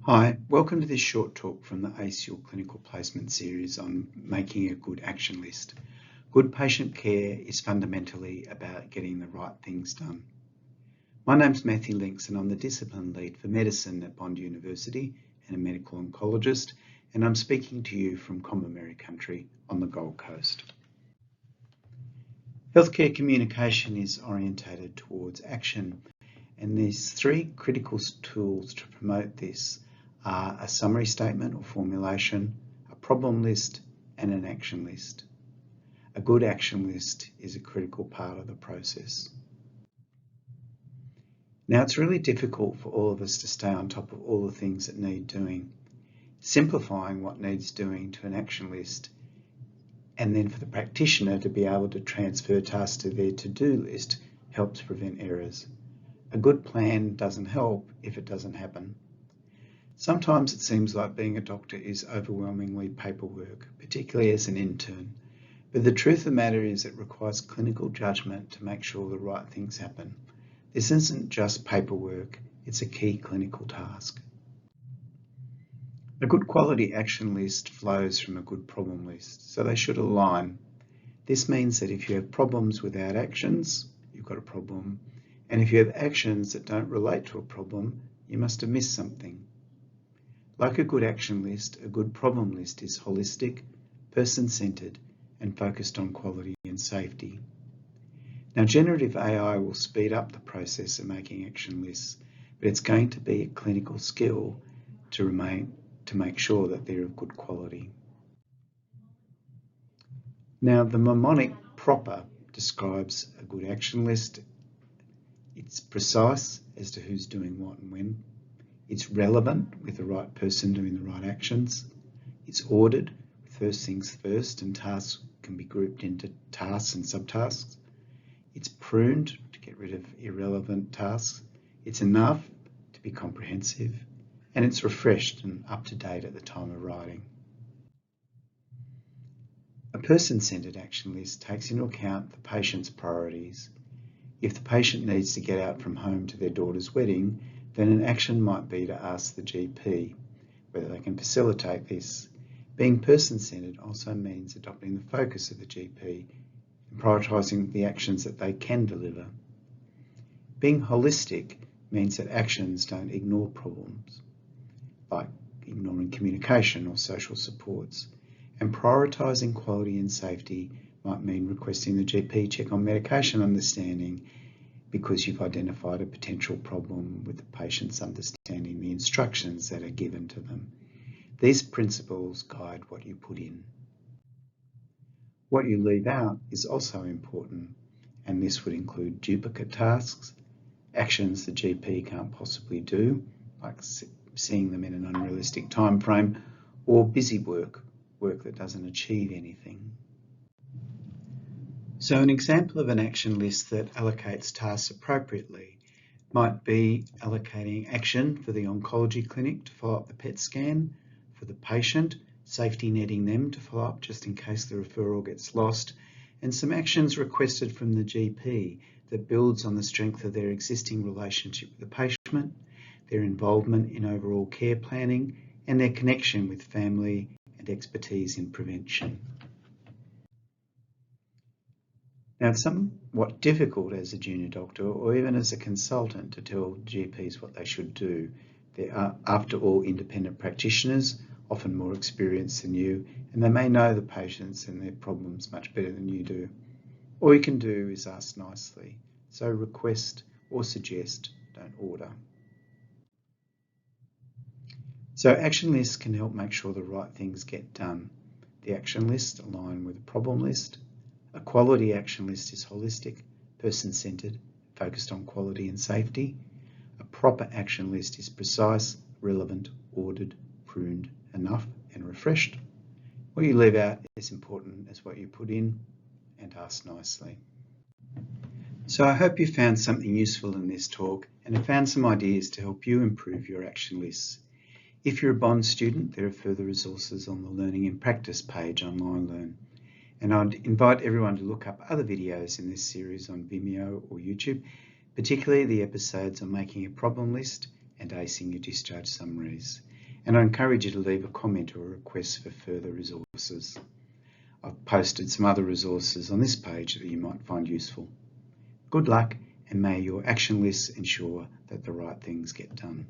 Hi, welcome to this short talk from the ACIL Clinical Placement Series on making a good action list. Good patient care is fundamentally about getting the right things done. My name's Matthew Links and I'm the Discipline Lead for Medicine at Bond University and a medical oncologist, and I'm speaking to you from Combermere Country on the Gold Coast. Healthcare communication is orientated towards action, and there's three critical tools to promote this are a summary statement or formulation, a problem list, and an action list. A good action list is a critical part of the process. Now, it's really difficult for all of us to stay on top of all the things that need doing. Simplifying what needs doing to an action list, and then for the practitioner to be able to transfer tasks to their to-do list helps prevent errors. A good plan doesn't help if it doesn't happen. Sometimes it seems like being a doctor is overwhelmingly paperwork, particularly as an intern. But the truth of the matter is it requires clinical judgment to make sure the right things happen. This isn't just paperwork, it's a key clinical task. A good quality action list flows from a good problem list, so they should align. This means that if you have problems without actions, you've got a problem. And if you have actions that don't relate to a problem, you must have missed something. Like a good action list, a good problem list is holistic, person-centered, and focused on quality and safety. Now, generative AI will speed up the process of making action lists, but it's going to be a clinical skill to make sure that they're of good quality. Now, the mnemonic PROPER describes a good action list. It's precise as to who's doing what and when. It's relevant with the right person doing the right actions. It's ordered, first things first, and tasks can be grouped into tasks and subtasks. It's pruned to get rid of irrelevant tasks. It's enough to be comprehensive, and it's refreshed and up to date at the time of writing. A person-centered action list takes into account the patient's priorities. If the patient needs to get out from home to their daughter's wedding, then an action might be to ask the GP whether they can facilitate this. Being person-centered also means adopting the focus of the GP and prioritising the actions that they can deliver. Being holistic means that actions don't ignore problems, like ignoring communication or social supports. And prioritising quality and safety might mean requesting the GP check on medication understanding because you've identified a potential problem with the patients understanding the instructions that are given to them. These principles guide what you put in. What you leave out is also important, and this would include duplicate tasks, actions the GP can't possibly do, like seeing them in an unrealistic time frame, or busy work that doesn't achieve anything. So an example of an action list that allocates tasks appropriately might be allocating action for the oncology clinic to follow up the PET scan, for the patient, safety netting them to follow up just in case the referral gets lost, and some actions requested from the GP that builds on the strength of their existing relationship with the patient, their involvement in overall care planning, and their connection with family and expertise in prevention. Now, it's somewhat difficult as a junior doctor or even as a consultant to tell GPs what they should do. They are, after all, independent practitioners, often more experienced than you, and they may know the patients and their problems much better than you do. All you can do is ask nicely. So request or suggest, don't order. So action lists can help make sure the right things get done. The action list align with the problem list. A quality action list is holistic, person-centered, focused on quality and safety. A proper action list is precise, relevant, ordered, pruned, enough, and refreshed. What you leave out is important as what you put in, and ask nicely. So I hope you found something useful in this talk and have found some ideas to help you improve your action lists. If you're a Bond student, there are further resources on the Learning in Practice page on LionLearn. And I'd invite everyone to look up other videos in this series on Vimeo or YouTube, particularly the episodes on making a problem list and acing your discharge summaries. and I encourage you to leave a comment or a request for further resources. I've posted some other resources on this page that you might find useful. Good luck, and may your action lists ensure that the right things get done.